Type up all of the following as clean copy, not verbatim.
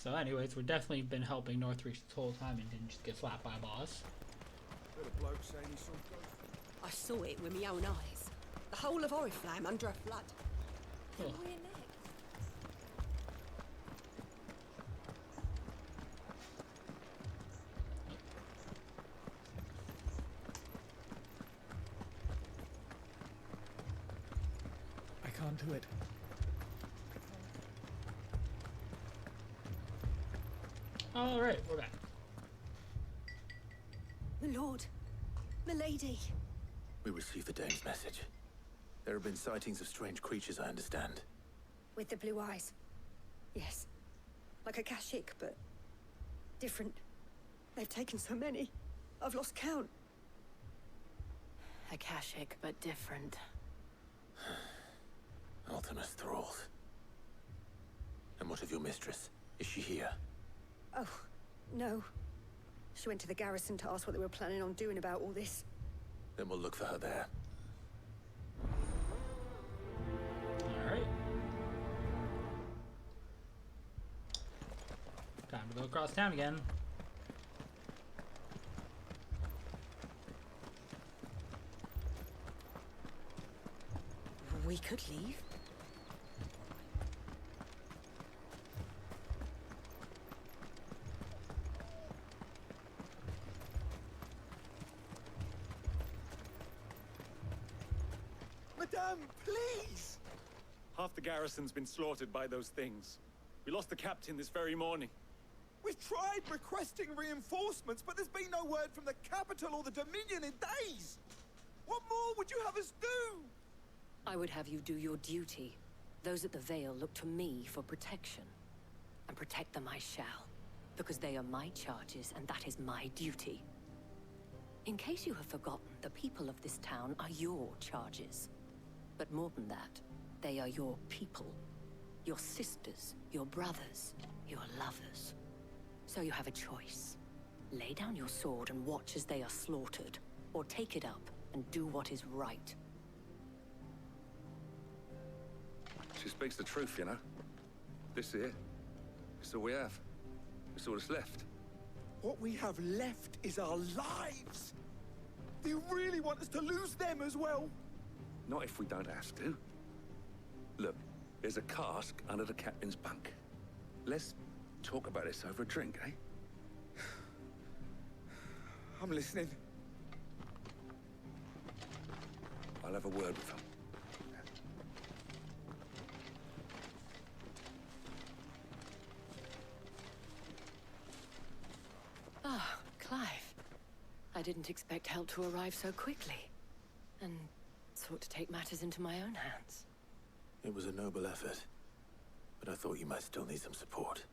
So anyways, we've definitely been helping Northreach this whole time and didn't just get slapped by a boss. I saw it with my own eyes. The whole of Oriflamme under a flood. Oh. I can't do it. Alright, we're back. My lord. My lady. We received the Dane's message. There have been sightings of strange creatures, I understand. With the blue eyes. Yes. Like a Kashik, but different. They've taken so many. I've lost count. Akashic, but different. Ultimus thralls. And what of your mistress? Is she here? Oh, no. She went to the garrison to ask what they were planning on doing about all this. Then we'll look for her there. Alright. Time to go across town again. We could leave. Madame, please! Half the garrison's been slaughtered by those things. We lost the captain this very morning. We've tried requesting reinforcements, but there's been no word from the capital or the Dominion in days! What more would you have us do? I would have you do your duty. Those at the Vale look to me for protection. And protect them I shall. Because they are my charges, and that is my duty. In case you have forgotten, the people of this town are your charges. But more than that, they are your people. Your sisters, your brothers, your lovers. So you have a choice. Lay down your sword and watch as they are slaughtered, or take it up and do what is right. She speaks the truth, you know. This here, it's all we have. It's all that's left. What we have left is our lives! Do you really want us to lose them as well? Not if we don't have to. Look, there's a cask under the captain's bunk. Let's talk about this over a drink, eh? I'm listening. I'll have a word with him. Ah, Clive. I didn't expect help to arrive so quickly. And sought to take matters into my own hands. It was a noble effort, but I thought you might still need some support.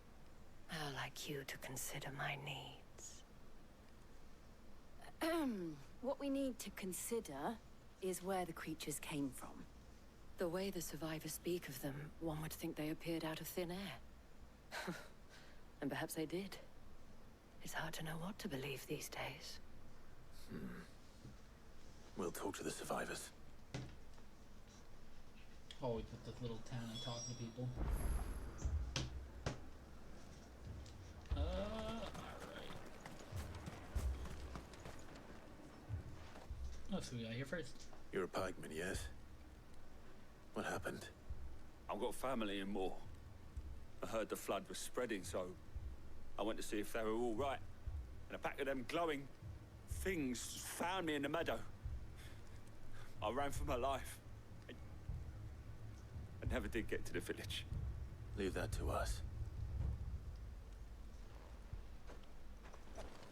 I'd like you to consider my needs. What we need to consider is where the creatures came from. The way the survivors speak of them, one would think they appeared out of thin air. And perhaps they did. It's hard to know what to believe these days. We'll talk to the survivors. Oh, we put this little town and talk to people. Alright. Let's see what we got here first. You're a pikeman, yes? What happened? I've got family in Moor. I heard the flood was spreading, so I went to see if they were all right. And a pack of them glowing things found me in the meadow. I ran for my life. I never did get to the village. Leave that to us.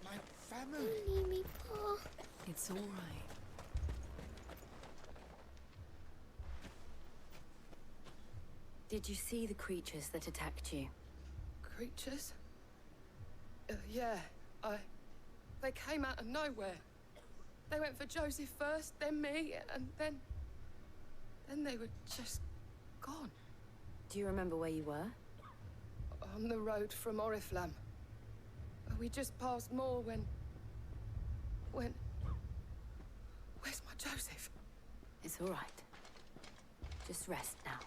My family! Leave me, Pa. It's all right. Did you see the creatures that attacked you? Creatures? Yeah, they came out of nowhere. They went for Joseph first, then me, and then they were just gone. Do you remember where you were? On the road from Oriflamme. We just passed Moor when... Where's my Joseph? It's all right. Just rest now.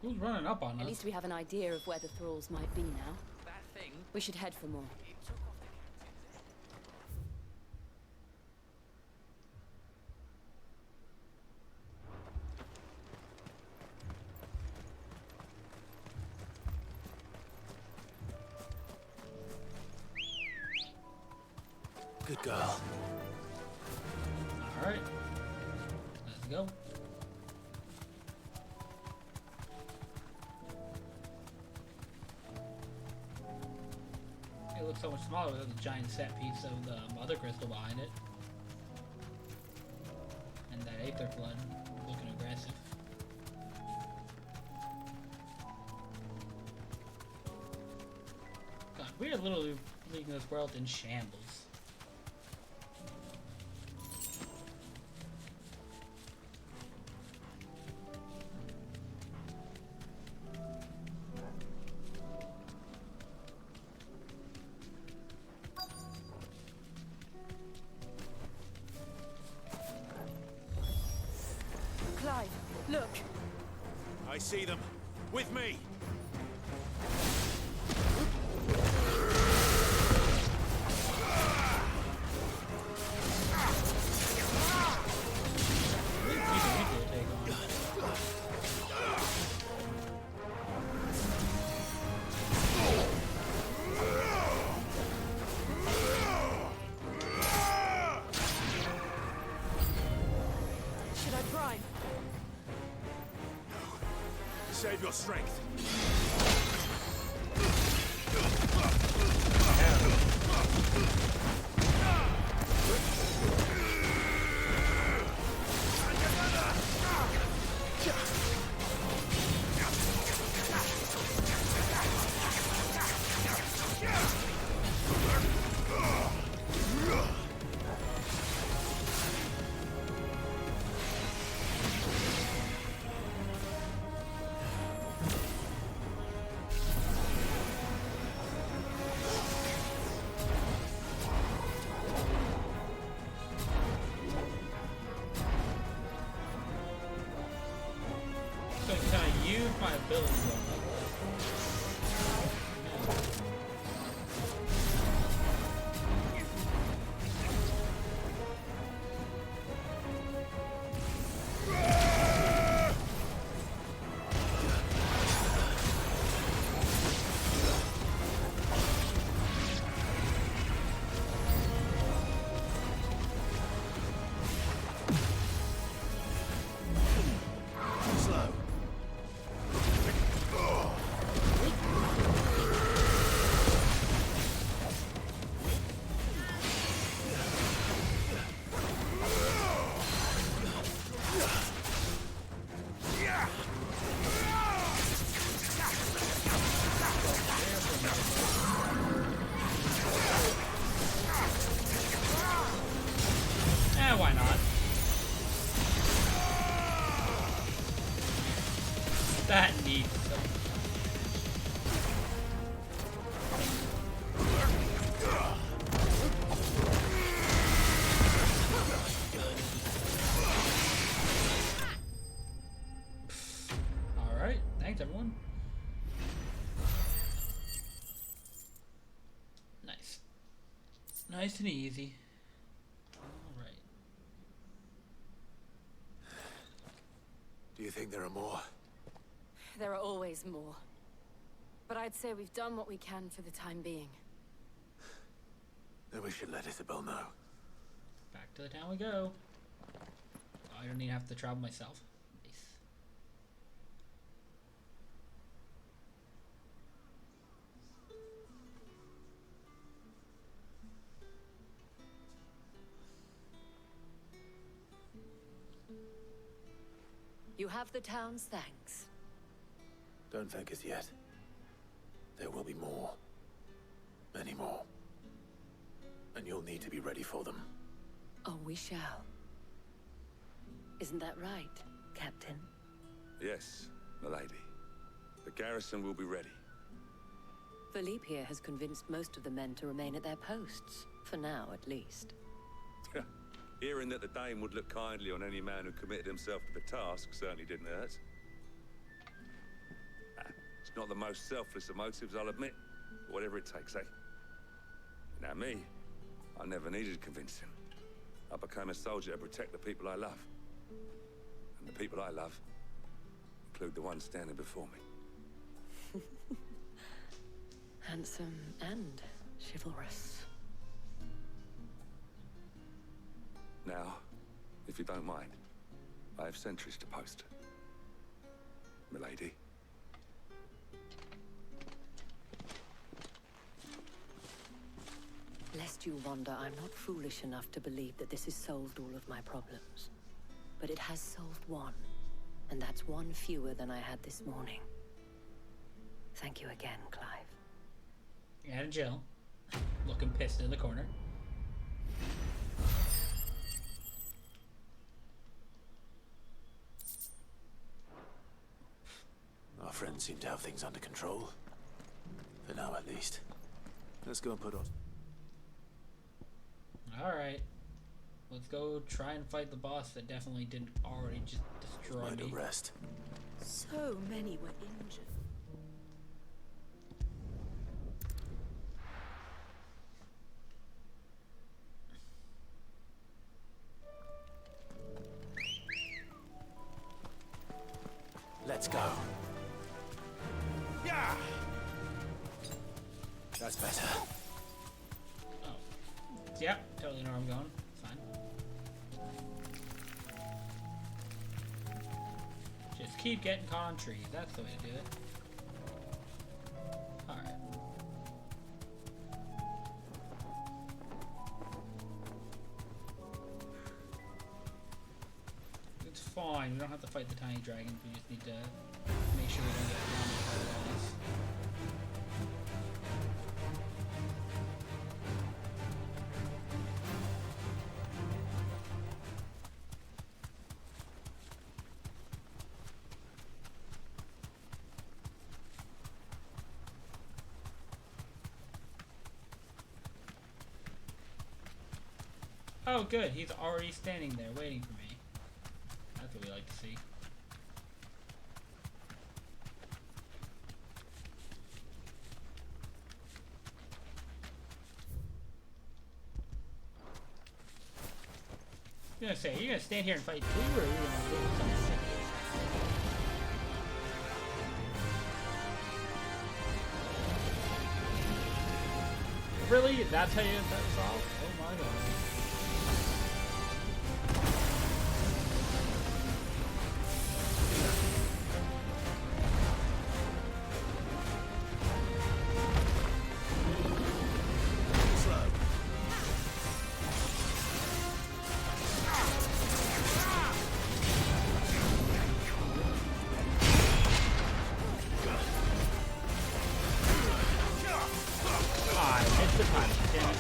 Who's running up on At us? least we have an idea of where the thralls might be now. We should head for more. Good girl. Alright. Let's go. It looks so much smaller with a giant set piece of the mother crystal behind it. And that aether flood looking aggressive. God, we are literally leaving this world in shambles. Clive, look. I see them. With me. Should I prime? Save your strength. So can I use my ability though? Slow. Why not? That needs some. Alright, thanks everyone. Nice. Nice and easy. Alright. Do you think there are more? There are always more. But I'd say we've done what we can for the time being. Then we should let Isabel know. Back to the town we go. I don't even have to travel myself. Nice. You have the town's thanks. Don't thank us yet. There will be more. Many more. And you'll need to be ready for them. Oh, we shall. Isn't that right, Captain? Yes, milady. The garrison will be ready. Philippe here has convinced most of the men to remain at their posts. For now, at least. Hearing that the Dane would look kindly on any man who committed himself to the task certainly didn't hurt. Not the most selfless of motives, I'll admit. But whatever it takes, eh? Now me, I never needed convincing. I became a soldier to protect the people I love. And the people I love include the one standing before me. Handsome and chivalrous. Now, if you don't mind, I have sentries to post. Milady. Lest you wonder, I'm not foolish enough to believe that this has solved all of my problems. But it has solved one, and that's one fewer than I had this morning. Thank you again, Clive. And Jill, looking pissed in the corner. Our friends seem to have things under control. For now, at least. Let's go and put on. Alright. Let's go try and fight the boss that definitely didn't already just destroy Mind me. a rest. So many were injured. Let's go. Yeah. That's better. Oh. Yeah, totally know where I'm going. Fine. Just keep getting caught on trees. That's the way to do it. Alright. It's fine. We don't have to fight the tiny dragons. We just need to make sure we don't get surrounded by walls. Oh, good. He's already standing there waiting for me. That's what we like to see. I'm gonna say, are you gonna stand here and fight too, or are you gonna do something sick? Really? That's how you get that resolved? Oh my god. The time, damn it.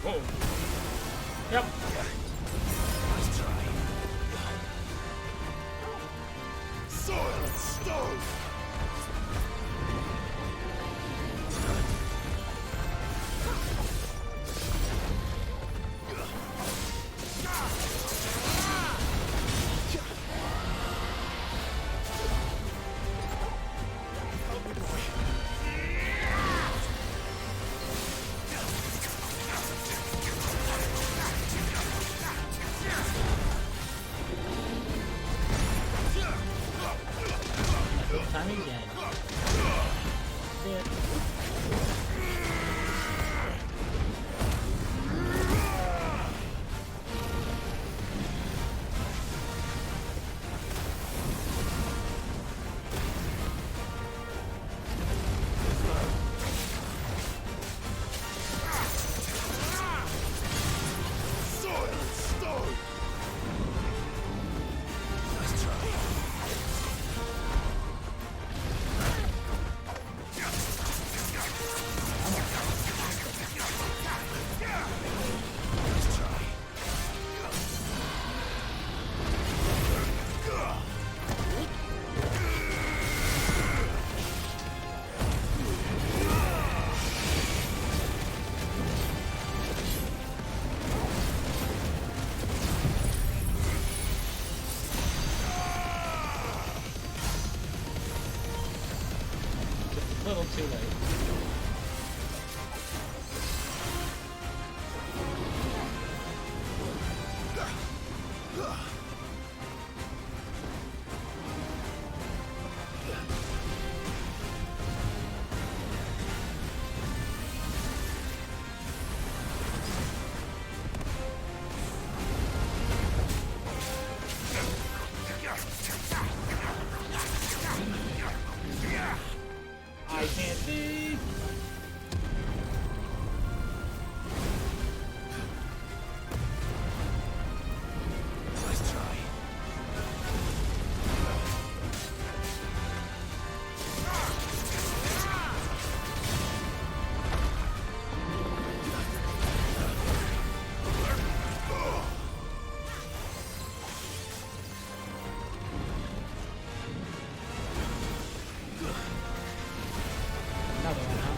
Whoa. Yep. Time again. That's it. little too late. I can't see. Nice try. Another one, huh?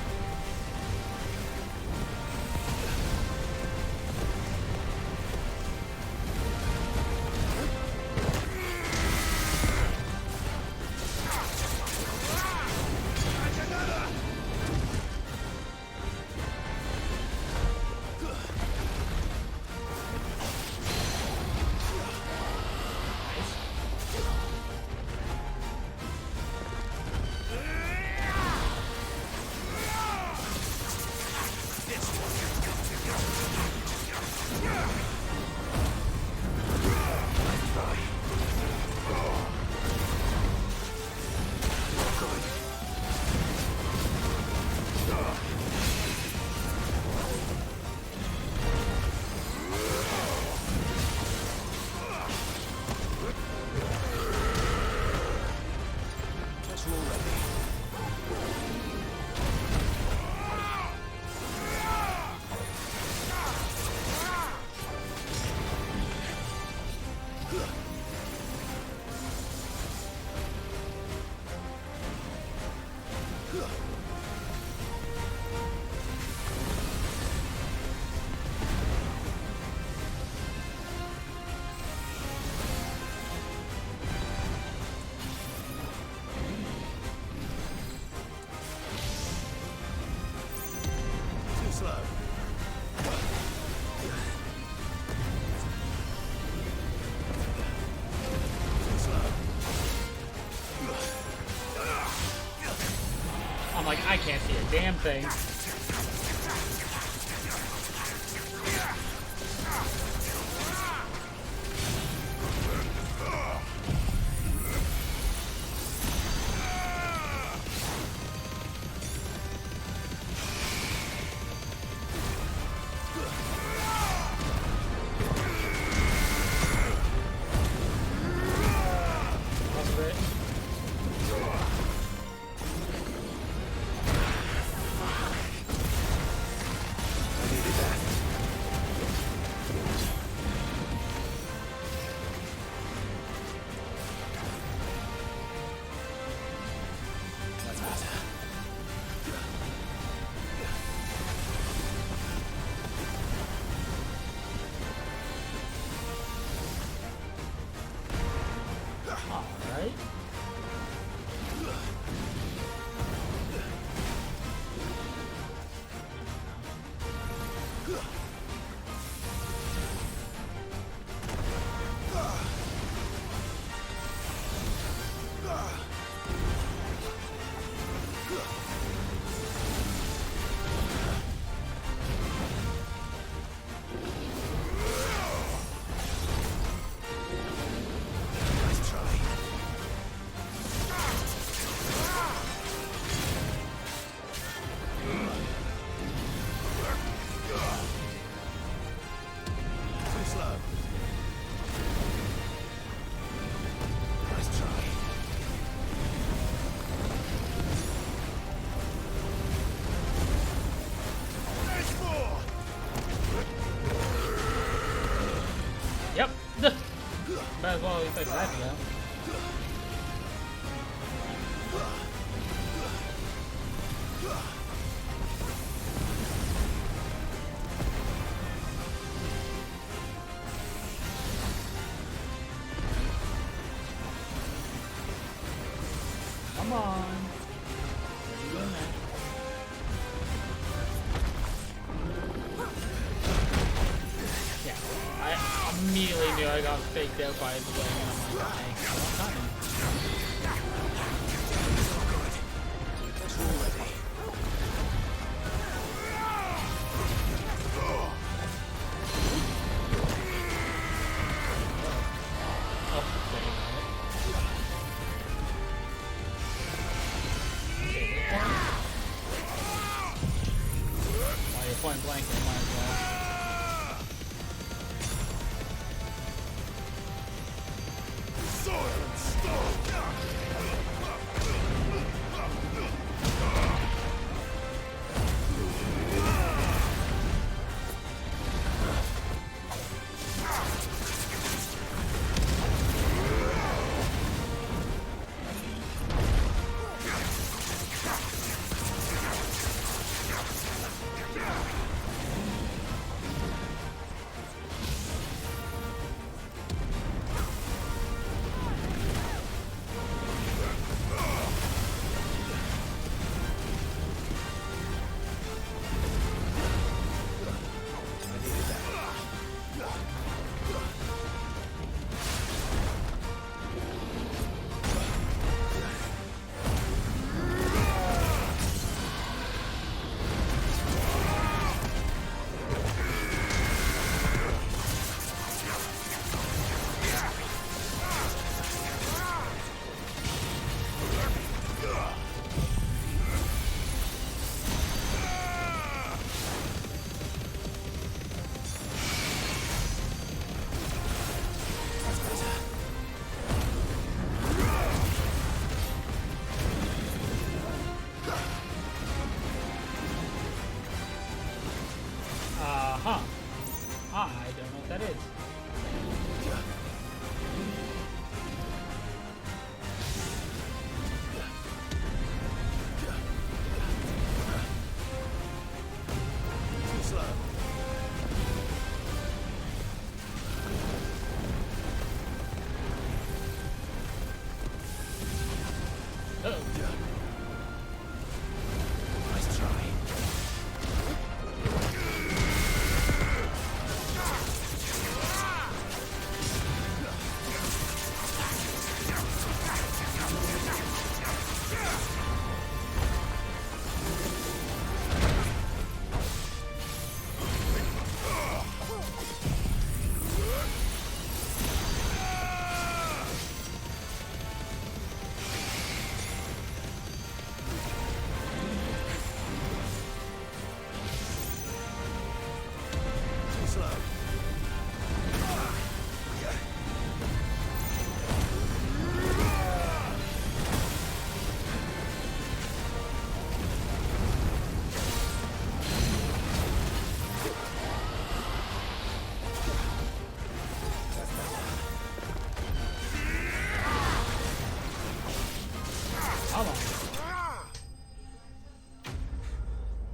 Too slow. Too slow. I'm like, I can't see a damn thing. That's it. I needed that. That's better. Alright. Nice try. Too slow. Nice try. There's more. Yep. Might as well expect that to go. Come on. Where you going, man? got faked out by the way, and I'm like, hey, what's happening? Point blank, I might as well. I don't know what that is.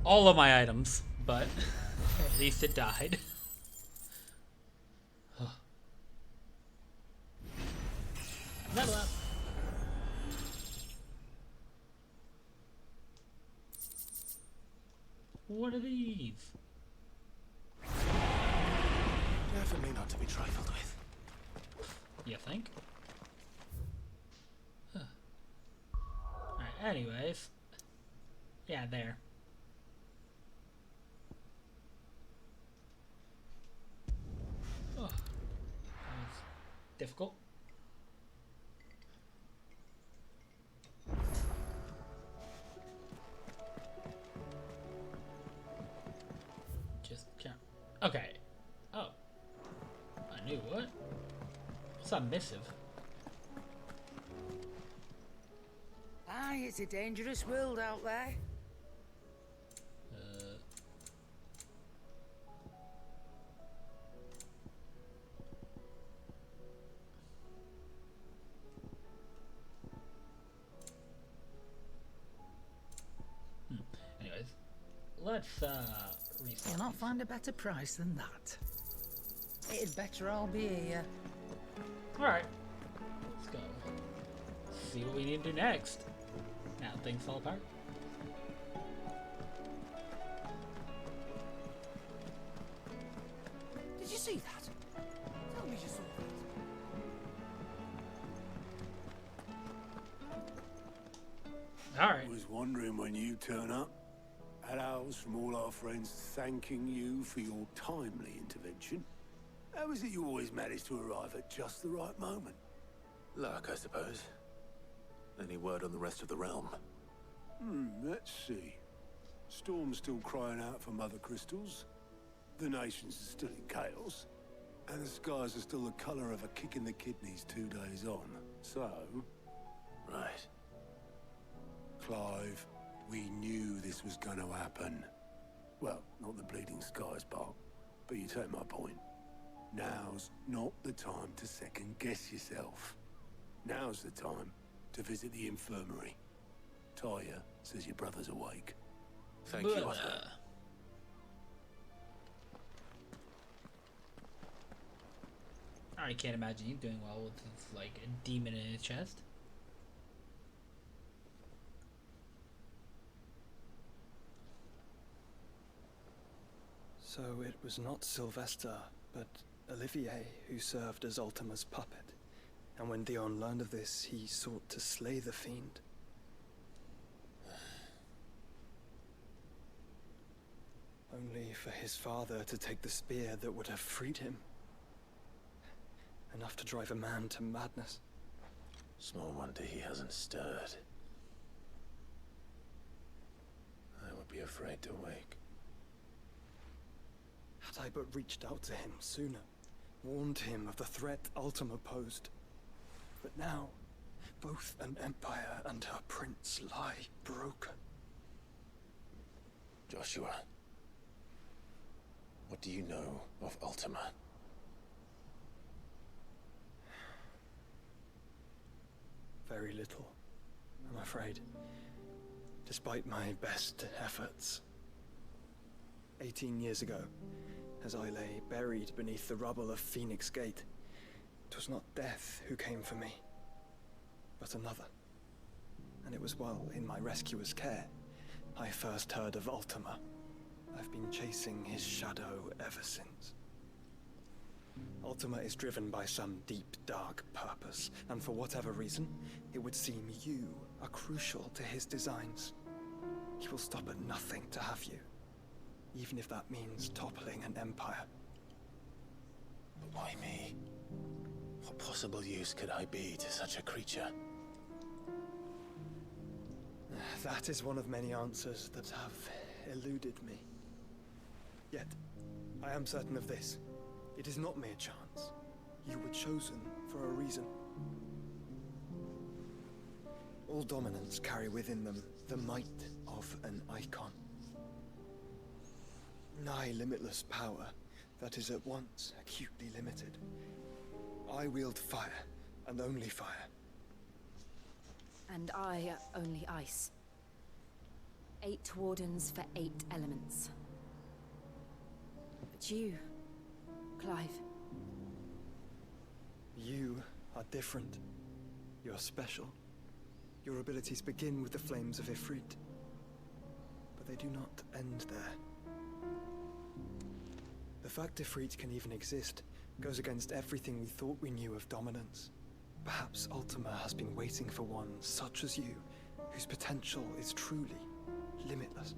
All of my items, but at least it died. Level up. What are these? Definitely not to be trifled with. You think? Huh. Alright, anyways. Yeah, there. Oh, that was difficult. Just can't. Okay. Oh. I knew what? What's that missive? Aye, it's a dangerous world out there. Anyways, let's reset. You'll not find a better price than that. It'd better all be here. Alright. Let's go. See what we need to do next. Now things fall apart. Did you see that? Tell me you saw that. Alright. Was wondering when you turn up. Hellos from all our friends thanking you for your timely intervention. How is it you always manage to arrive at just the right moment? Luck, I suppose. Any word on the rest of the realm? Let's see. Storm's still crying out for mother crystals. The nations are still in chaos. And the skies are still the colour of a kick in the kidneys 2 days on. So... Right. Clive, we knew this was going to happen. Well, not the bleeding skies part, but you take my point. Now's not the time to second-guess yourself. Now's the time to visit the infirmary. Talia says your brother's awake. Thank you, Oscar. I can't imagine you doing well with like a demon in his chest. So it was not Sylvester, but Olivier who served as Ultima's puppet. And when Dion learned of this, he sought to slay the fiend. Only for his father to take the spear that would have freed him. Enough to drive a man to madness. Small wonder he hasn't stirred. I would be afraid to wake. Had I but reached out to him sooner, warned him of the threat Ultima posed. But now, both an empire and her prince lie broken. Joshua, what do you know of Ultima? Very little, I'm afraid. Despite my best efforts. 18 years ago, as I lay buried beneath the rubble of Phoenix Gate, it was not death who came for me, but another. And it was while in my rescuer's care, I first heard of Ultima. I've been chasing his shadow ever since. Ultima is driven by some deep, dark purpose, and for whatever reason, it would seem you are crucial to his designs. He will stop at nothing to have you, even if that means toppling an empire. But why me? What possible use could I be to such a creature? That is one of many answers that have eluded me. Yet, I am certain of this. It is not mere chance. You were chosen for a reason. All dominants carry within them the might of an icon. Nigh limitless power that is at once acutely limited. I wield fire, and only fire. And I only ice. 8 wardens for 8 elements. But you, Clive. You are different. You're special. Your abilities begin with the flames of Ifrit. But they do not end there. The fact Ifrit can even exist goes against everything we thought we knew of dominance. Perhaps Ultima has been waiting for one such as you, whose potential is truly limitless.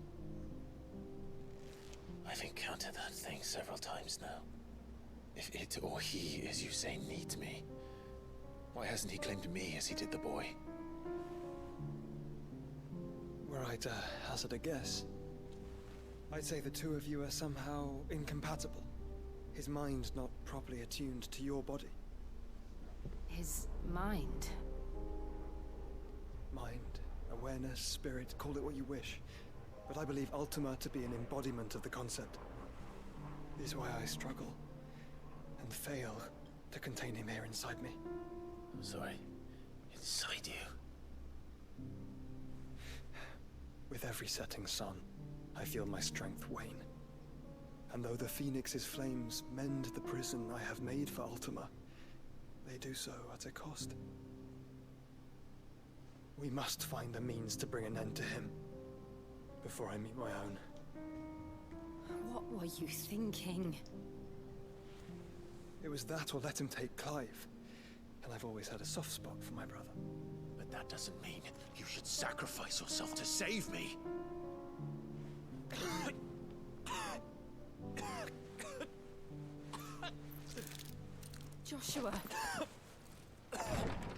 I've encountered that thing several times now. If it or he, as you say, needs me, why hasn't he claimed me as he did the boy? Were I to hazard a guess, I'd say the two of you are somehow incompatible. His mind not properly attuned to your body. His mind. Mind, awareness, spirit, call it what you wish. But I believe Ultima to be an embodiment of the concept. This is why I struggle and fail to contain him here inside me. I'm sorry. Inside you? With every setting sun, I feel my strength wane. And though the Phoenix's flames mend the prison I have made for Ultima, they do so at a cost. We must find a means to bring an end to him before I meet my own. What were you thinking? It was that or let him take Clive. And I've always had a soft spot for my brother. But that doesn't mean you should sacrifice yourself to save me. Joshua.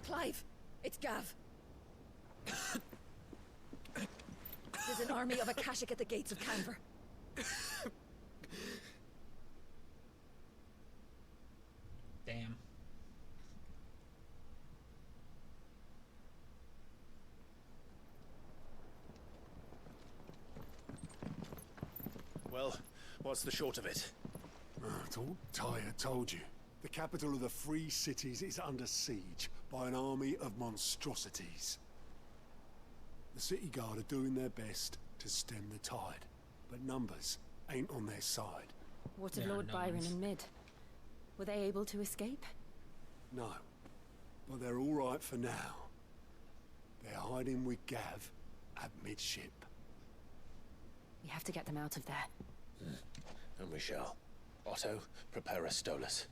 Clive, it's Gav. There's an army of Akashic at the gates of Canver. Damn. Well, what's the short of it? I thought Tyre told you. The capital of the Free Cities is under siege by an army of monstrosities. The city guard are doing their best to stem the tide, but numbers ain't on their side. What of Lord Byron and Mid? Were they able to escape? No, but they're all right for now. They're hiding with Gav at midship. We have to get them out of there. And we shall. Otto, prepare a Stolas.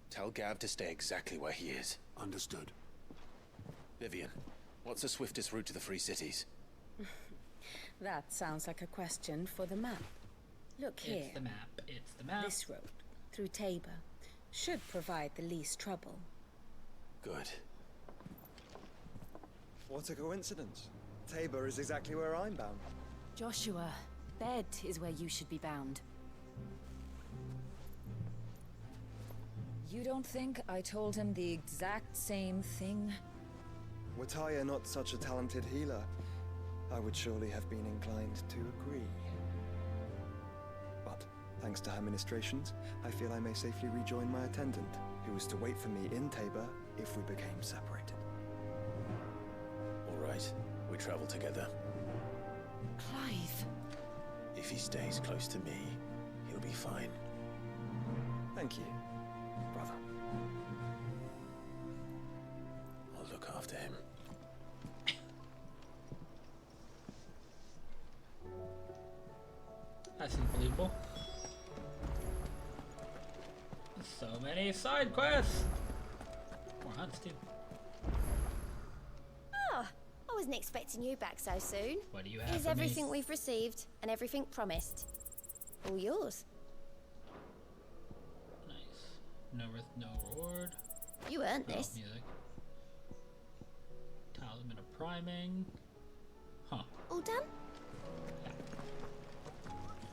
Tell Gav to stay exactly where he is. Understood. Vivian, what's the swiftest route to the Free Cities? That sounds like a question for the map. Look here. It's the map. It's the map. This road, through Tabor, should provide the least trouble. Good. What a coincidence. Tabor is exactly where I'm bound. Joshua, bed is where you should be bound. You don't think I told him the exact same thing? Were Tyre not such a talented healer, I would surely have been inclined to agree. But, thanks to her ministrations, I feel I may safely rejoin my attendant, who was to wait for me in Tabor if we became separated. All right, we travel together. Clive. If he stays close to me, he'll be fine. Thank you, brother. I'll look after him. That seems believable. So many side quests! More hunts, too. Oh, I wasn't expecting you back so soon. What do you have Here's for everything me? we've received and everything promised. All yours. Nice. No reward. You earned Oh, this. music. Talisman of priming. Huh. All done?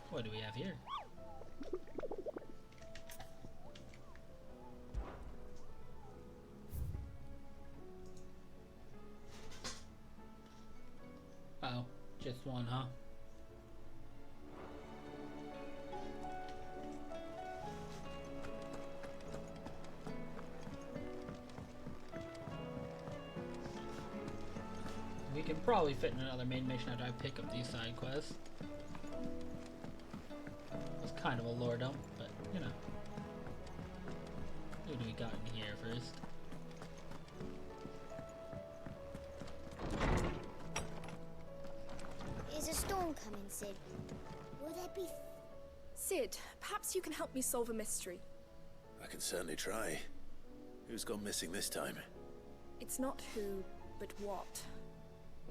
What do we have here? Oh, just one, huh? We can probably fit in another main mission after I pick up these side quests. It's kind of a lore dump, but you know. Who do we got in here first? Is a storm coming, Sid? Will there be... Sid, perhaps you can help me solve a mystery. I can certainly try. Who's gone missing this time? It's not who, but what.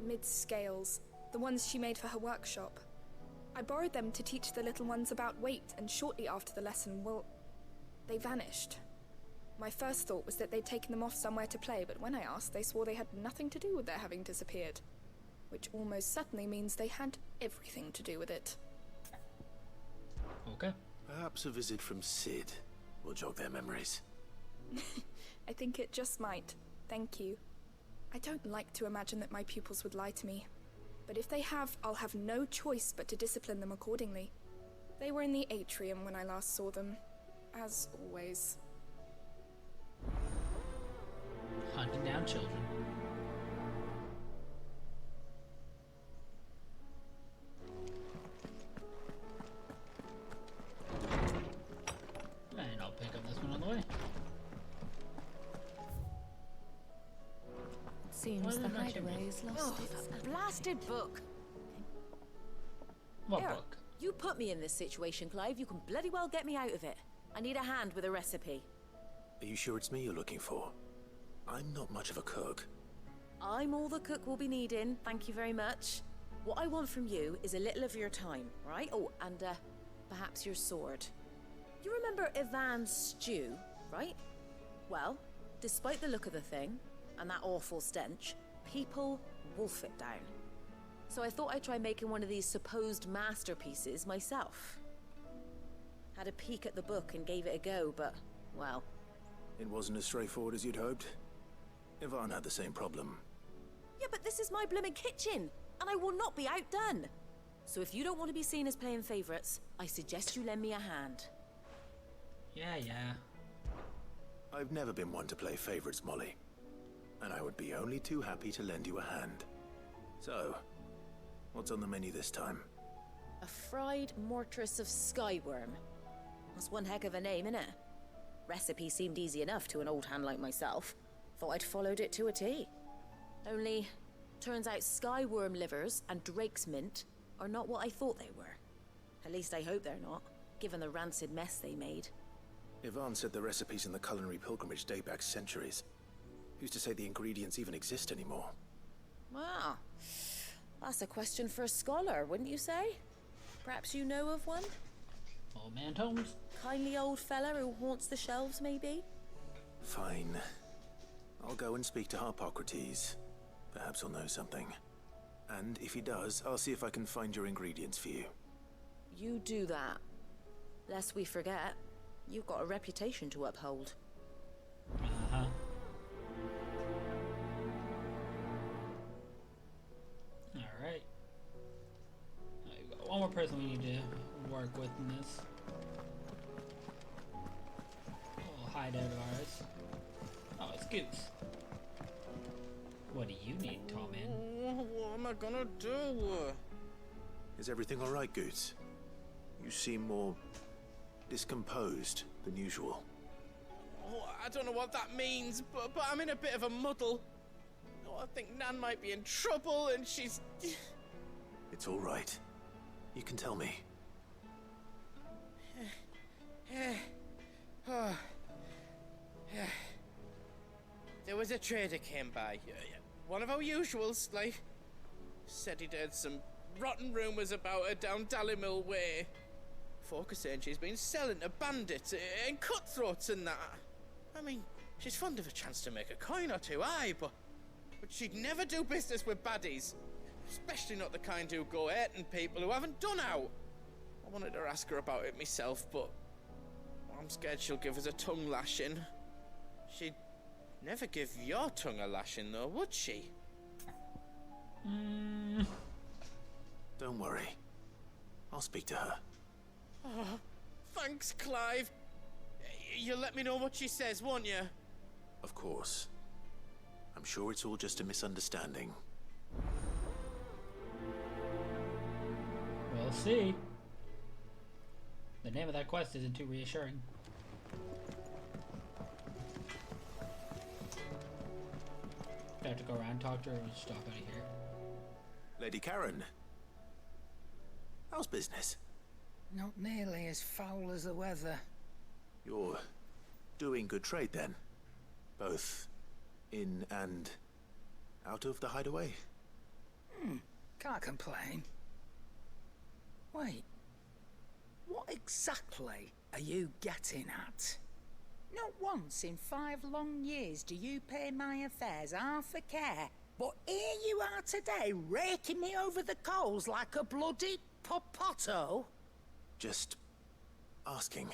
Mid's scales, the ones she made for her workshop. I borrowed them to teach the little ones about weight, and shortly after the lesson, well, they vanished. My first thought was that they'd taken them off somewhere to play, but when I asked, they swore they had nothing to do with their having disappeared. Which almost certainly means they had everything to do with it. Okay. Perhaps a visit from Sid will jog their memories. I think it just might. Thank you. I don't like to imagine that my pupils would lie to me. But if they have, I'll have no choice but to discipline them accordingly. They were in the atrium when I last saw them. As always. Hunting down children. And I'll pick up this one on the way. Seems the hideaway is lost. Oh, that blasted book. What Here, book? You put me in this situation, Clive. You can bloody well get me out of it. I need a hand with a recipe. Are you sure it's me you're looking for? I'm not much of a cook. I'm all the cook will be needing, thank you very much. What I want from you is a little of your time, right? Oh, and perhaps your sword. You remember Ivan's stew, right? Well, despite the look of the thing, and that awful stench, people wolf it down. So I thought I'd try making one of these supposed masterpieces myself. Had a peek at the book and gave it a go, but, well... It wasn't as straightforward as you'd hoped. Ivan had the same problem. Yeah, but this is my blooming kitchen, and I will not be outdone. So if you don't want to be seen as playing favourites, I suggest you lend me a hand. Yeah. I've never been one to play favourites, Molly. And I would be only too happy to lend you a hand. So, what's on the menu this time? A fried mortress of skyworm. That's one heck of a name, innit? Recipe seemed easy enough to an old hand like myself. Thought I'd followed it to a T. Only, turns out skyworm livers and drake's mint are not what I thought they were. At least I hope they're not, given the rancid mess they made. Ivan said the recipes in the culinary pilgrimage date back centuries. Who's to say the ingredients even exist anymore? Well, that's a question for a scholar, wouldn't you say? Perhaps you know of one? Old man Holmes. Kindly old fella who haunts the shelves, maybe? Fine. I'll go and speak to Harpocrates. Perhaps he'll know something. And if he does, I'll see if I can find your ingredients for you. You do that. Lest we forget, you've got a reputation to uphold. Uh-huh. Alright. We've got one more person we need to work with in this. Little hideout of ours. Oh, it's Goose. What do you need, tall man? What am I gonna do? Is everything all right, Goots? You seem more discomposed than usual. Oh, I don't know what that means, but I'm in a bit of a muddle. Oh, I think Nan might be in trouble, and she's... It's all right. You can tell me. There was a trader came by. One of our usuals, like... Said he'd heard some rotten rumours about her down Dallimil Way. Folk are saying she's been selling to bandits and cutthroats and that. I mean, she's fond of a chance to make a coin or two, aye, but she'd never do business with baddies. Especially not the kind who go hurting people who haven't done out. I wanted to ask her about it myself, but I'm scared she'll give us a tongue lashing. She'd never give your tongue a lashing, though, would she? Don't worry. I'll speak to her. Oh, thanks, Clive. You'll let me know what she says, won't you? Of course. I'm sure it's all just a misunderstanding. We'll see. The name of that quest isn't too reassuring. Do I have to go around and talk to her, or we'll just stop out of here? Lady Karen. How's business? Not nearly as foul as the weather. You're doing good trade then? Both in and out of the hideaway? Can't complain. Wait. What exactly are you getting at? Not once in 5 long years do you pay my affairs half a care. But here you are today, raking me over the coals like a bloody popoto. Just asking.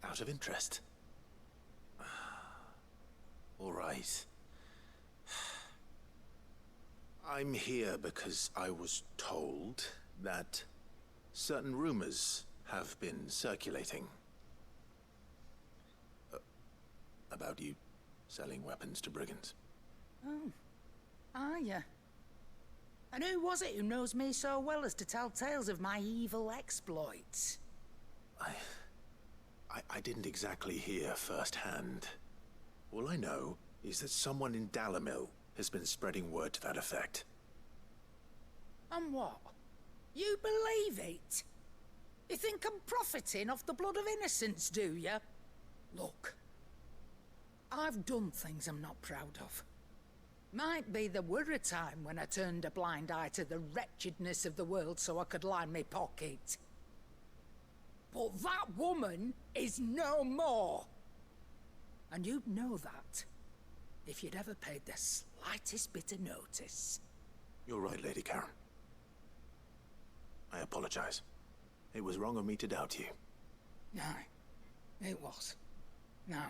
Out of interest. All right. I'm here because I was told that certain rumors have been circulating. About you selling weapons to brigands. Oh, are you? And who was it who knows me so well as to tell tales of my evil exploits? I didn't exactly hear firsthand. All I know is that someone in Dallimil has been spreading word to that effect. And what? You believe it? You think I'm profiting off the blood of innocents, do you? Look, I've done things I'm not proud of. Might be there were a time when I turned a blind eye to the wretchedness of the world so I could line my pocket. But that woman is no more. And you'd know that if you'd ever paid the slightest bit of notice. You're right, Lady Karen. I apologize. It was wrong of me to doubt you. No, it was. Now,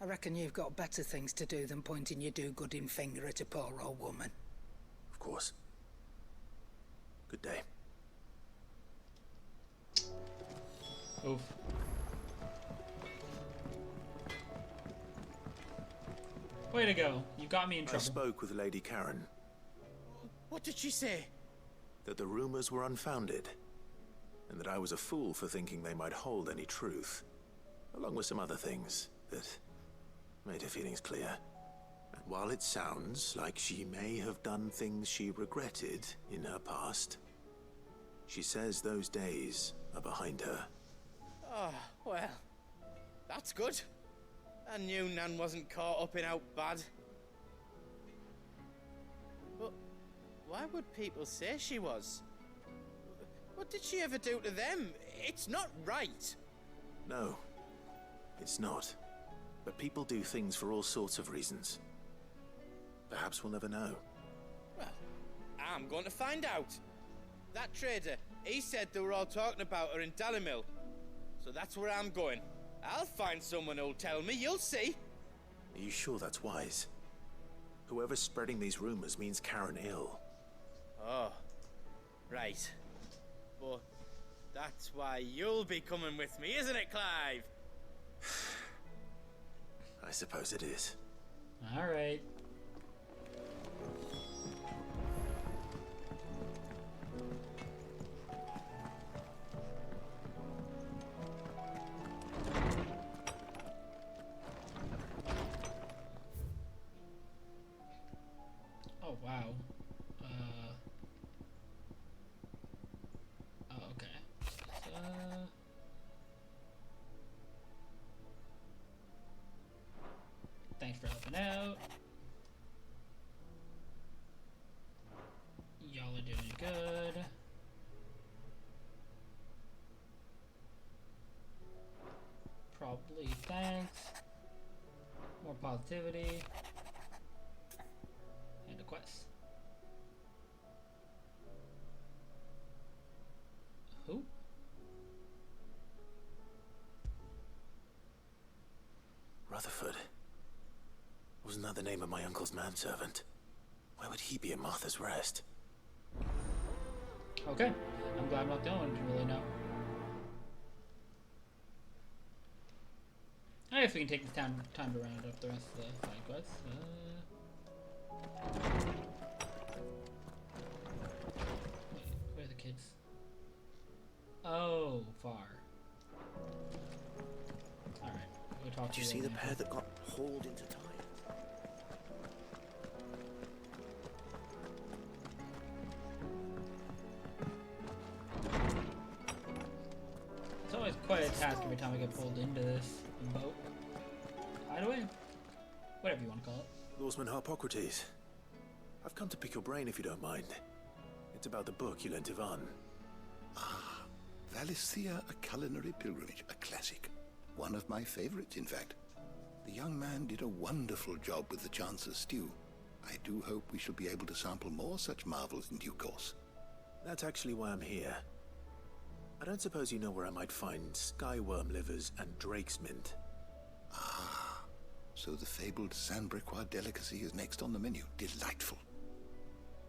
I reckon you've got better things to do than pointing your do-gooding finger at a poor old woman. Of course. Good day. Oof. Way to go. You got me in trouble. I spoke with Lady Karen. What did she say? That the rumors were unfounded, and that I was a fool for thinking they might hold any truth, along with some other things that made her feelings clear. And while it sounds like she may have done things she regretted in her past, she says those days are behind her. Oh, well, that's good. I knew Nan wasn't caught up in out bad. But why would people say she was? What did she ever do to them? It's not right. No, it's not. But people do things for all sorts of reasons. Perhaps we'll never know. Well, I'm going to find out. That trader, he said they were all talking about her in Dalimil. So that's where I'm going. I'll find someone who'll tell me, you'll see. Are you sure that's wise? Whoever's spreading these rumors means Karen ill. Oh, right. But that's why you'll be coming with me, isn't it, Clive? I suppose it is. All right. Oh, wow. Oh, okay. Thanks for helping out. Y'all are doing good. Probably thanks. More positivity. And a quest. Who? Rutherford. Wasn't that the name of my uncle's manservant? Why would he be at Martha's Rest? Okay. I'm glad I'm not the only one who really know. I guess we can take the time to round up the rest of the side quests. Wait, where are the kids? Oh, far. Alright, we'll talk to Did you see the pair that got hauled into time? It's always quite a task every time I get pulled into this boat. Hideaway? Whatever you want to call it. Lawsman Harpocrates. I've come to pick your brain if you don't mind. It's about the book you lent Ivan. Ah, Valisthea, A Culinary Pilgrimage, a classic. One of my favorites, in fact. The young man did a wonderful job with the Chance's stew. I do hope we shall be able to sample more such marvels in due course. That's actually why I'm here. I don't suppose you know where I might find skyworm livers and drake's mint. Ah, so the fabled Sandbrequois delicacy is next on the menu. Delightful.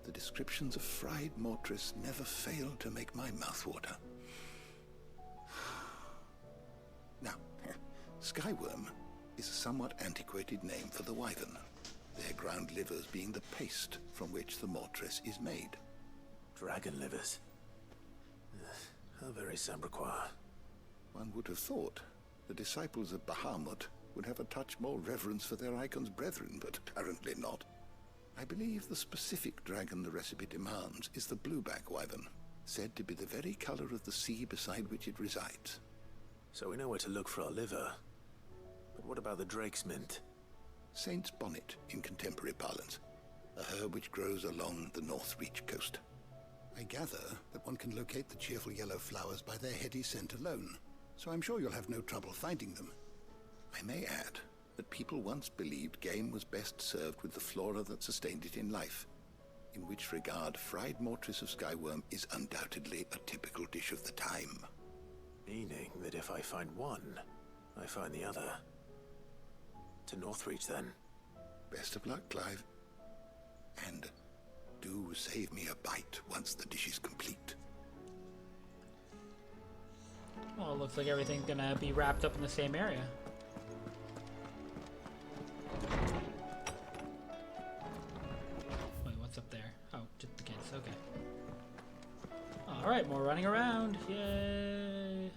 The descriptions of fried mortress never fail to make my mouth water. Now, skyworm is a somewhat antiquated name for the wyvern, their ground livers being the paste from which the mortress is made. Dragon livers. How very Sandbrequois. One would have thought the disciples of Bahamut would have a touch more reverence for their icon's brethren, but apparently not. I believe the specific dragon the recipe demands is the blueback wyvern, said to be the very color of the sea beside which it resides. So we know where to look for our liver. But what about the drake's mint? Saint's bonnet in contemporary parlance, a herb which grows along the North Reach coast. I gather that one can locate the cheerful yellow flowers by their heady scent alone, so I'm sure you'll have no trouble finding them. I may add that people once believed game was best served with the flora that sustained it in life, in which regard fried mortress of skyworm is undoubtedly a typical dish of the time. Meaning that if I find one, I find the other. To Northreach, then. Best of luck, Clive. And do save me a bite once the dish is complete. Well, it looks like everything's gonna be wrapped up in the same area. Wait, what's up there? Oh, just the kids. Okay. Alright, more running around. Yay!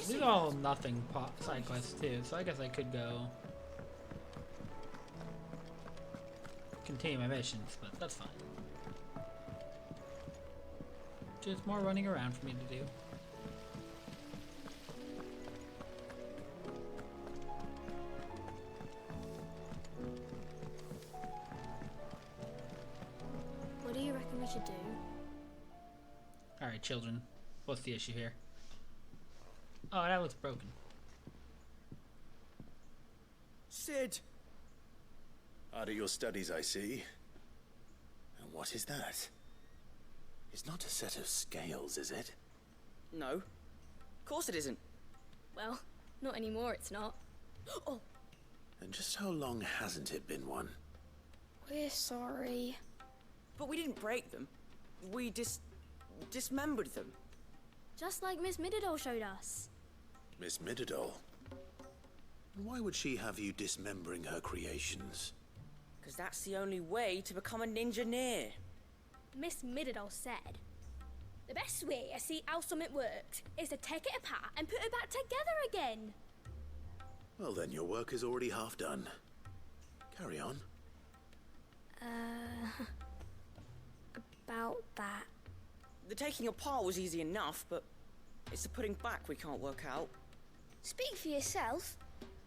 These are all nothing side quests too, so I guess I could go continue my missions, but that's fine. Just more running around for me to do. What do you reckon we should do? Alright, children. What's the issue here? Oh, that looks broken. Sid! Out of your studies, I see. And what is that? It's not a set of scales, is it? No. Of course it isn't. Well, not anymore, it's not. Oh! And just how long hasn't it been one? We're sorry. But we didn't break them. We dismembered them. Just like Miss Mididol showed us. Miss Mididol? Why would she have you dismembering her creations? Because that's the only way to become a ninja-neer. Miss Mididol said, the best way to see how something works is to take it apart and put it back together again. Well then, your work is already half done. Carry on. About that. The taking apart was easy enough, but it's the putting back we can't work out. Speak for yourself.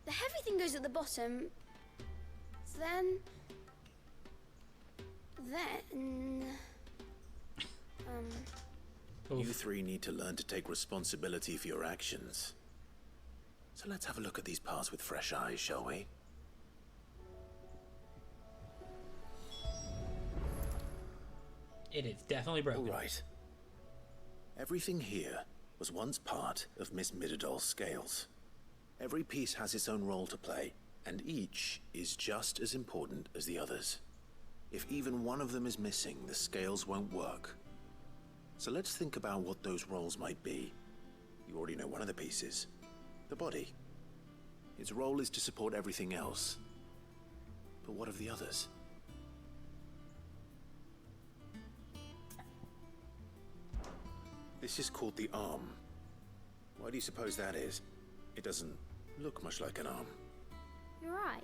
The heavy thing goes at the bottom. Then... You three need to learn to take responsibility for your actions. So let's have a look at these parts with fresh eyes, shall we? It is definitely broken. All right. Everything here was once part of Miss Mididol's scales. Every piece has its own role to play, and each is just as important as the others. If even one of them is missing, the scales won't work. So let's think about what those roles might be. You already know one of the pieces. The body. Its role is to support everything else. But what of the others? This is called the arm. Why do you suppose that is? It doesn't look much like an arm. You're right.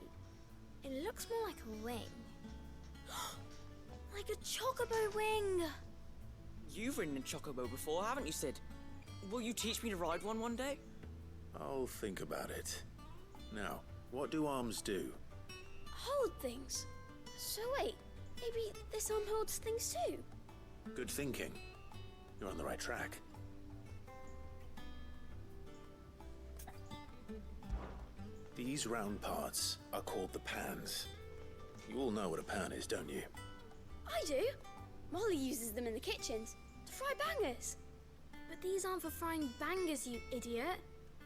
It looks more like a wing. Like a chocobo wing! You've ridden a chocobo before, haven't you, Sid? Will you teach me to ride one day? I'll think about it. Now, what do arms do? Hold things. So wait, maybe this arm holds things too? Good thinking. You're on the right track. These round parts are called the pans. You all know what a pan is, don't you? I do. Molly uses them in the kitchens to fry bangers. But these aren't for frying bangers, you idiot.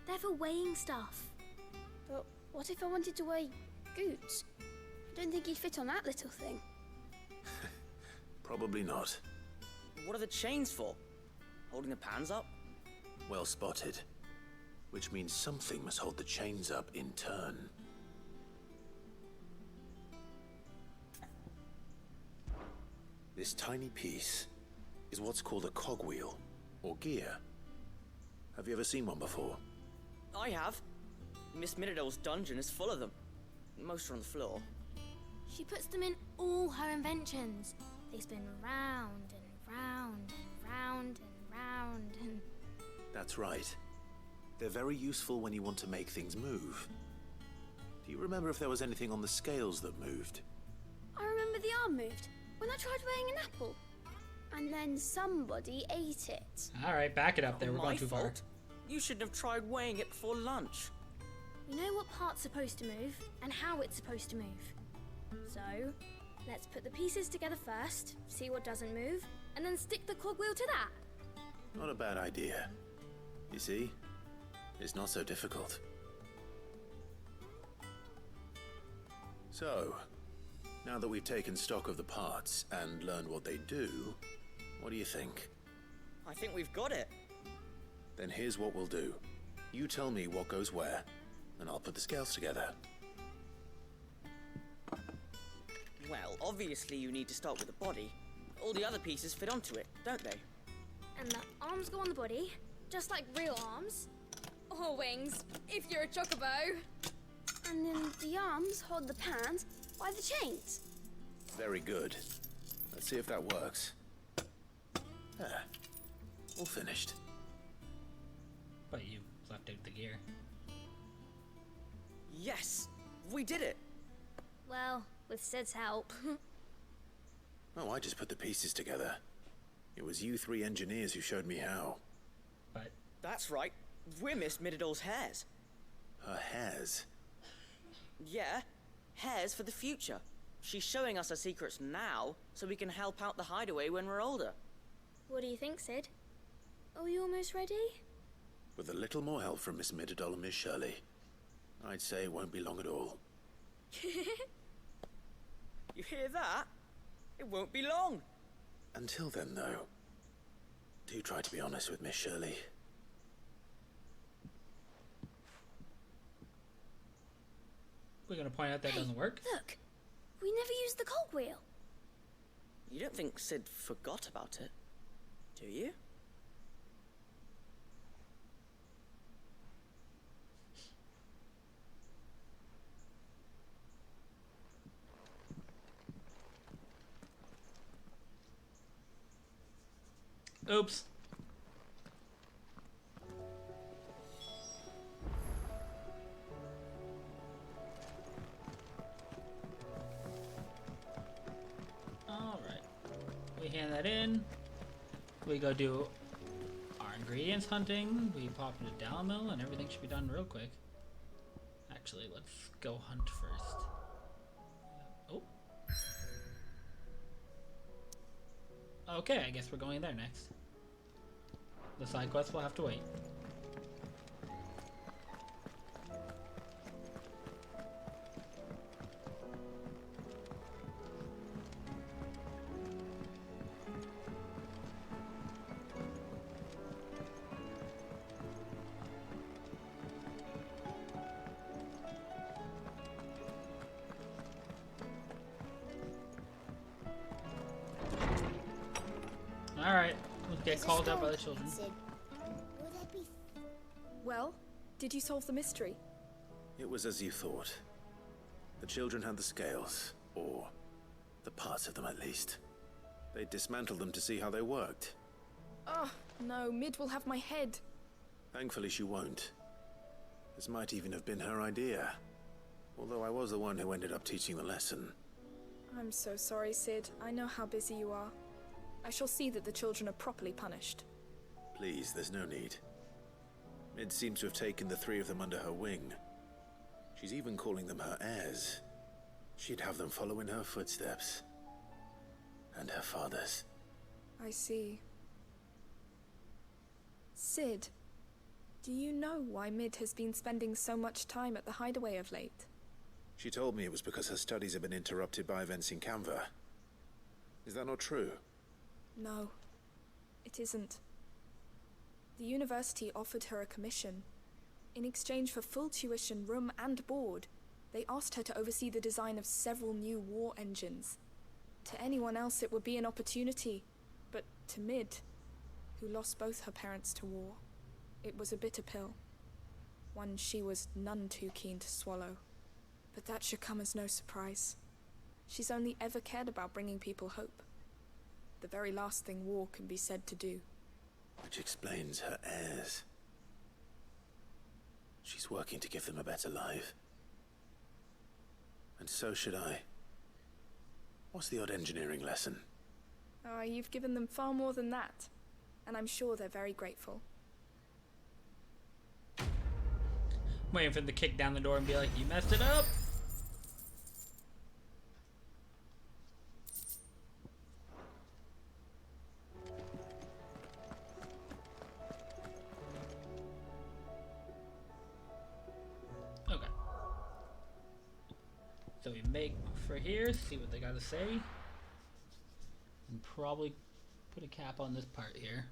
They're for weighing stuff. But what if I wanted to weigh goods? I don't think he'd fit on that little thing. Probably not. What are the chains for? Holding the pans up? Well spotted. Which means something must hold the chains up in turn. This tiny piece is what's called a cogwheel, or gear. Have you ever seen one before? I have. Miss Mididol's dungeon is full of them. Most are on the floor. She puts them in all her inventions. They spin round and round That's right. They're very useful when you want to make things move. Do you remember if there was anything on the scales that moved? I remember the arm moved when I tried weighing an apple. And then somebody ate it. Alright, back it up there. We're My going too far. fault. You should have tried weighing it before lunch. We know what part's supposed to move and how it's supposed to move. So, let's put the pieces together first, see what doesn't move, and then stick the cogwheel to that. Not a bad idea. You see? It's not so difficult. So, now that we've taken stock of the parts and learned what they do, what do you think? I think we've got it. Then here's what we'll do. You tell me what goes where, and I'll put the scales together. Well, obviously you need to start with the body. All the other pieces fit onto it, don't they? And the arms go on the body, just like real arms. Or wings, if you're a chocobo. And then the arms hold the pans by the chains. Very good. Let's see if that works. Ah, all finished. But you left out the gear. Yes! We did it! Well, with Sid's help. Oh, I just put the pieces together. It was you three engineers who showed me how. But... That's right. We're Miss Mididol's hairs. Her hairs? Yeah, hairs for the future. She's showing us her secrets now, so we can help out the hideaway when we're older. What do you think, Sid? Are we almost ready? With a little more help from Miss Mididol and Miss Shirley, I'd say it won't be long at all. You hear that? It won't be long. Until then, though, do try to be honest with Miss Shirley. We're gonna point out that doesn't work. Look, we never used the cogwheel. You don't think Sid forgot about it, do you? Oops. Alright. We hand that in. We go do our ingredients hunting. We pop into Dalamill and everything should be done real quick. Actually, let's go hunt first. Oh. Okay, I guess we're going there next. The side quest will have to wait. Alright, we'll get called up by the children. Well, did you solve the mystery? It was as you thought. The children had the scales, or the parts of them at least. They dismantled them to see how they worked. Oh, no, Mid will have my head. Thankfully she won't. This might even have been her idea. Although I was the one who ended up teaching the lesson. I'm so sorry, Sid. I know how busy you are. I shall see that the children are properly punished. Please, there's no need. Mid seems to have taken the three of them under her wing. She's even calling them her heirs. She'd have them follow in her footsteps. And her father's. I see. Sid, do you know why Mid has been spending so much time at the hideaway of late? She told me it was because her studies have been interrupted by events in Canva. Is that not true? No, it isn't. The university offered her a commission. In exchange for full tuition, room and board, they asked her to oversee the design of several new war engines. To anyone else it would be an opportunity, but to Mid, who lost both her parents to war, it was a bitter pill. One she was none too keen to swallow. But that should come as no surprise. She's only ever cared about bringing people hope. The very last thing war can be said to do. Which explains her heirs. She's working to give them a better life. And so should I. What's the odd engineering lesson? Oh, you've given them far more than that. And I'm sure they're very grateful. Waiting for them to kick down the door and be like, you messed it up! Okay. So we make for here, see what they gotta say. And probably put a cap on this part here.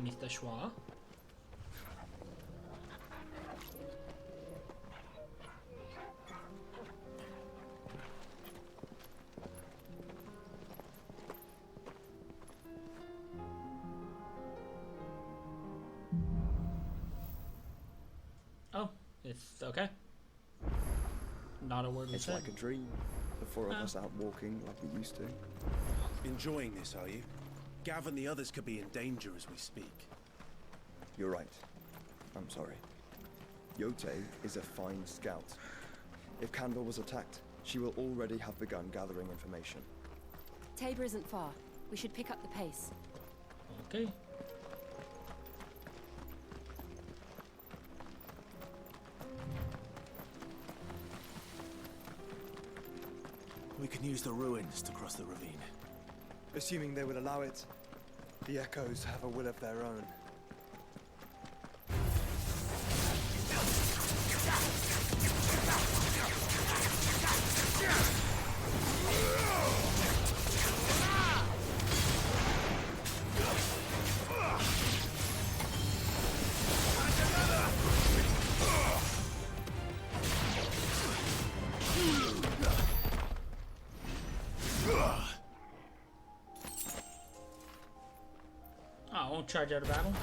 Mr. Schwa. Oh, it's okay. Not a word we It's said. like a dream. The four of us out walking like we used to. Enjoying this, are you? Gav and the others could be in danger as we speak. You're right. I'm sorry. Yote is a fine scout. If Candor was attacked, she will already have begun gathering information. Tabor isn't far. We should pick up the pace. Okay. We can use the ruins to cross the ravine. Assuming they would allow it, the Echoes have a will of their own. Charge out of battle?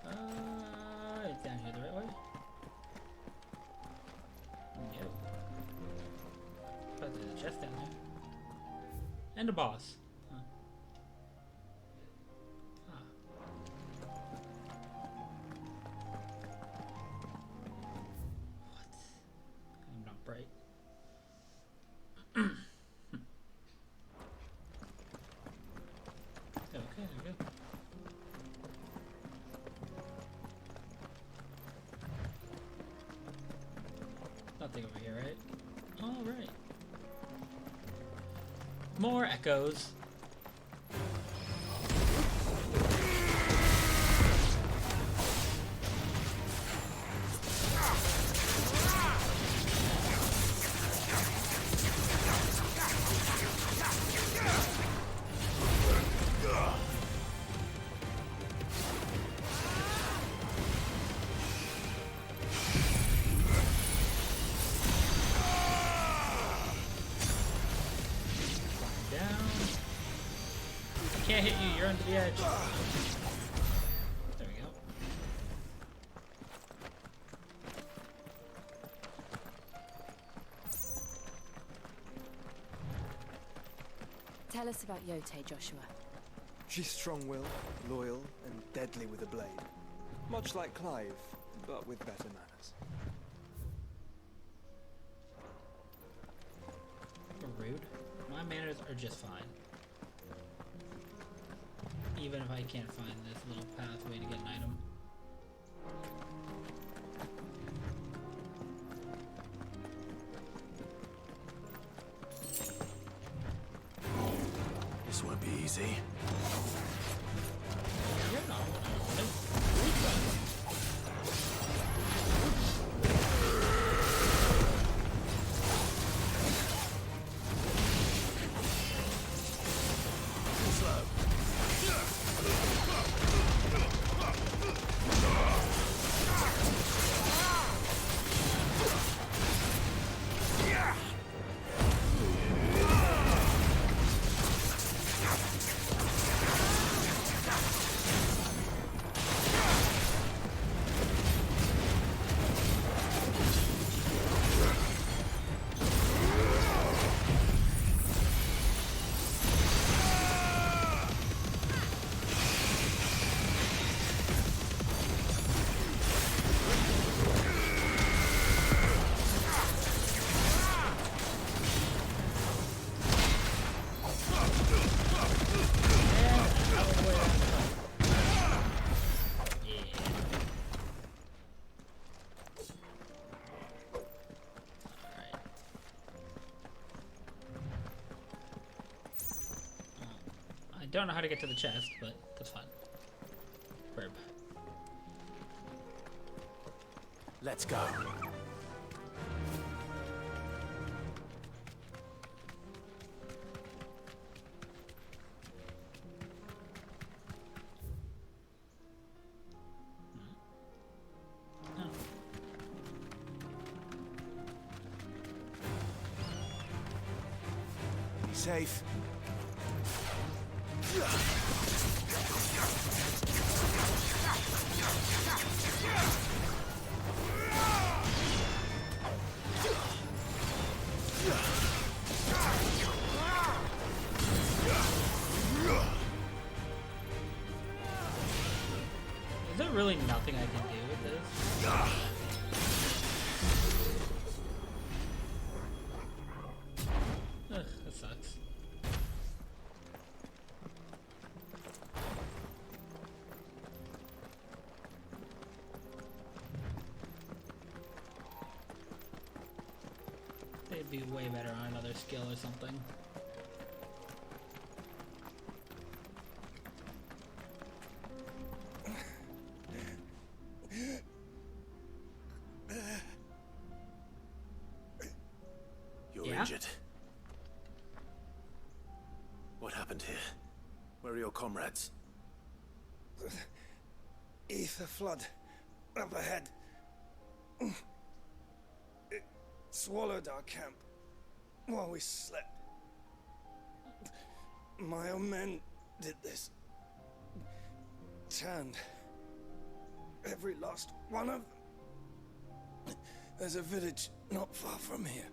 Okay. It's down here the right way? Yep. But there's a chest down there. And a boss. Huh. Ah. What? I'm not bright. Okay, there we go. Nothing over here, right? Alright. More echoes. Can't hit you, you're under the edge. There we go. Tell us about Yote, Joshua. She's strong-willed, loyal, and deadly with a blade. Much like Clive, but with better manners. Rude. My manners are just fine. Even if I can't find this little pathway to get an item. This won't be easy. You're not what I wanted. don't know how to get to the chest, but that's fine. Verb. Let's go. Be safe. Is there really nothing I can do with this? Ugh, that sucks. They'd be way better on another skill or something. You're Yeah? injured. What happened here? Where are your comrades? Ether flood up ahead. It swallowed our camp while we slept. My own men did this. Turned every last one of them. There's a village not far from here.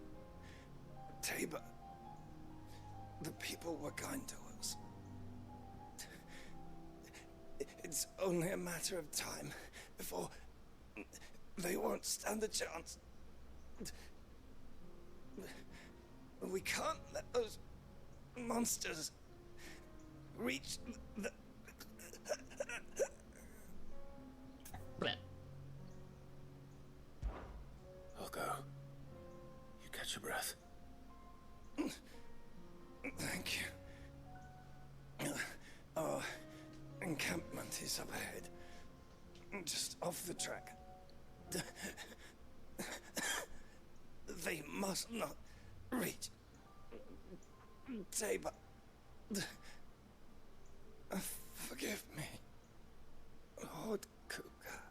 Tabor. The people were kind to us. It's only a matter of time before they won't stand a chance. We can't let those monsters reach the... I'll go. You catch your breath. Thank you. Our encampment is up ahead. Just off the track. They must not reach Tabor. Forgive me, Lord Cougar.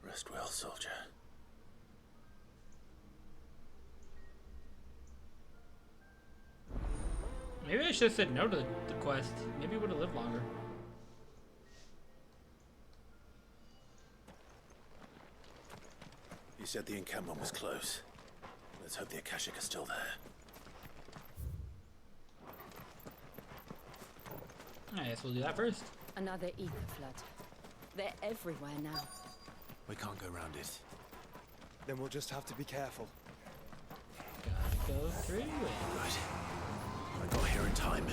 Rest well, soldier. Maybe I should have said no to the quest. Maybe it would have lived longer. You said the encampment was close. Let's hope the Akashic are still there. I guess we'll do that first. Another ether flood. They're everywhere now. We can't go around it. Then we'll just have to be careful. Gotta go through it. Right. I got here in time.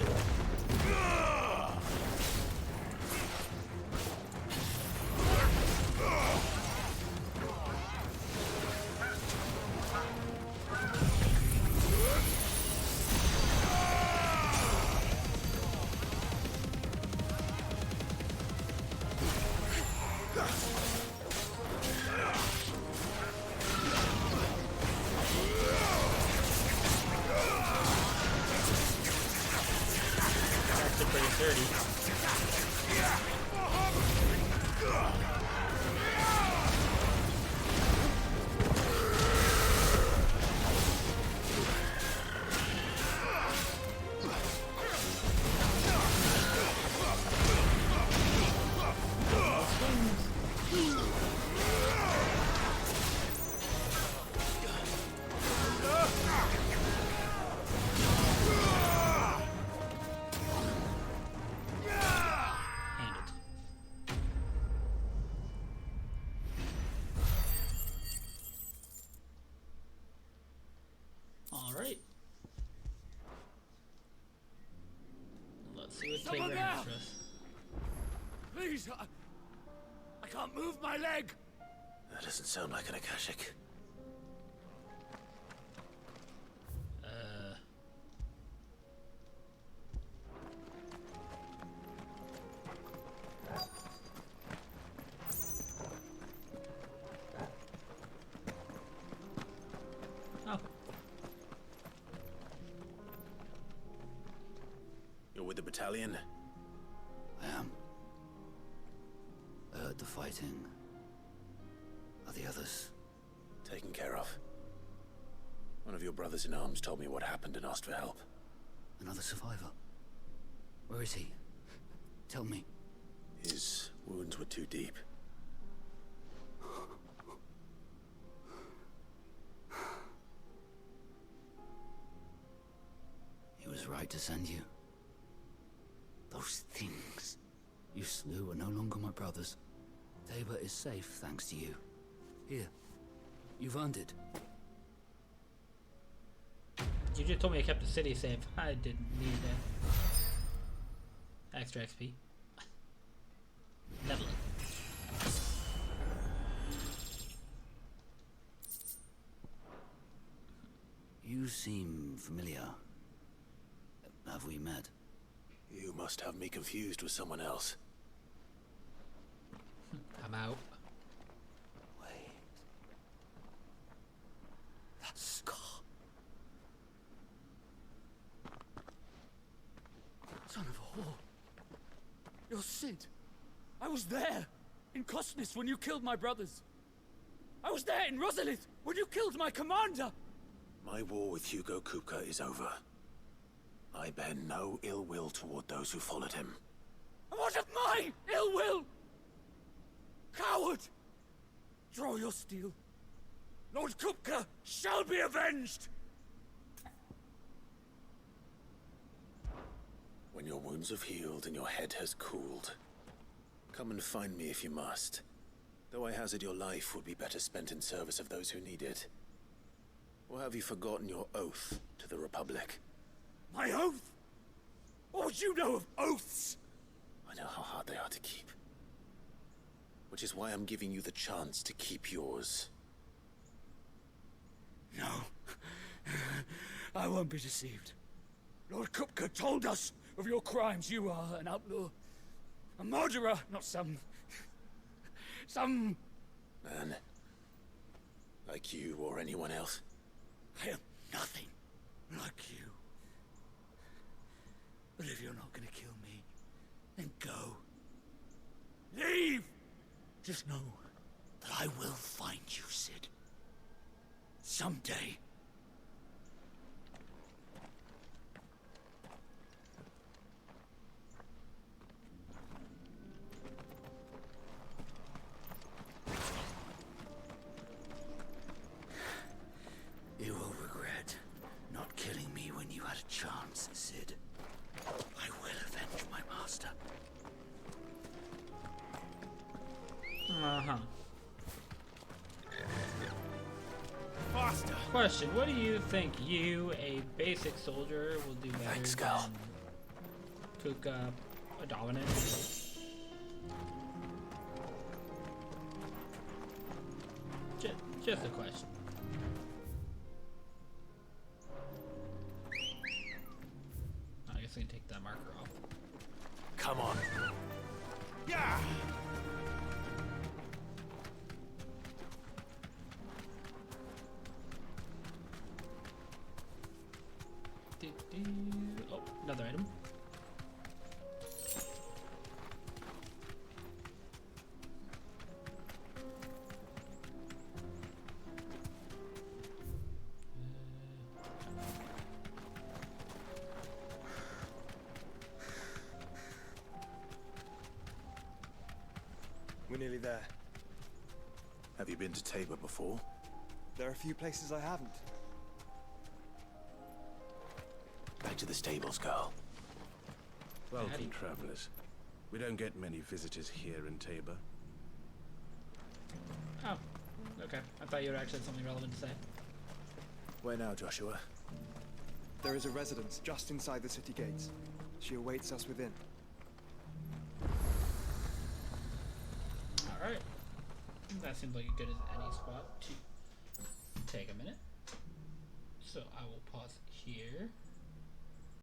That's pretty dirty. Alright. Let's see what Someone Tabor has there! for us. Please, I can't move my leg. That doesn't sound like an Akashic. Oh. You're with the battalion? I am. I heard the fighting. Are the others? Taken care of. One of your brothers in arms told me what happened and asked for help. Another survivor? Where is he? Tell me. His wounds were too deep. He was right to send you. Those things you slew are no longer my brothers. Tabor is safe thanks to you. Here, you've earned it. You just told me I kept the city safe. I didn't need extra XP. Leveling. You seem familiar. Have we met? You must have me confused with someone else. I'm out. Wait. That scar. Son of a whore. You're Sid. I was there, in Cosnes, when you killed my brothers. I was there in Rosalith, when you killed my commander. My war with Hugo Kupka is over. I bear no ill will toward those who followed him. And what of my ill will? Coward! Draw your steel. Lord Kupka shall be avenged! When your wounds have healed and your head has cooled, come and find me if you must. Though I hazard your life would be better spent in service of those who need it. Or have you forgotten your oath to the Republic? My oath? What would you know of oaths? I know how hard they are to keep. Which is why I'm giving you the chance to keep yours. No. I won't be deceived. Lord Kupka told us of your crimes. You are an outlaw. A murderer, not some man. Like you or anyone else. I am nothing like you. But if you're not gonna kill me, then go. Leave! Just know that I will find you, Sid. Someday. You will regret not killing me when you had a chance, Sid. I will avenge my master. Uh-huh. Faster. Question, what do you think you, a basic soldier, will do better than cook up a dominant? Just a question. I guess I can take that marker off. Come on. Yeah. Oh, another item. We're nearly there. Have you been to Tabor before? There are a few places I haven't. Back to the stables, girl. Welcome, travelers. We don't get many visitors here in Tabor. Oh, okay. I thought you would actually have something relevant to say. Where now, Joshua? There is a residence just inside the city gates. She awaits us within. Alright. That seems like as good as any spot to take a minute. So I will pause here.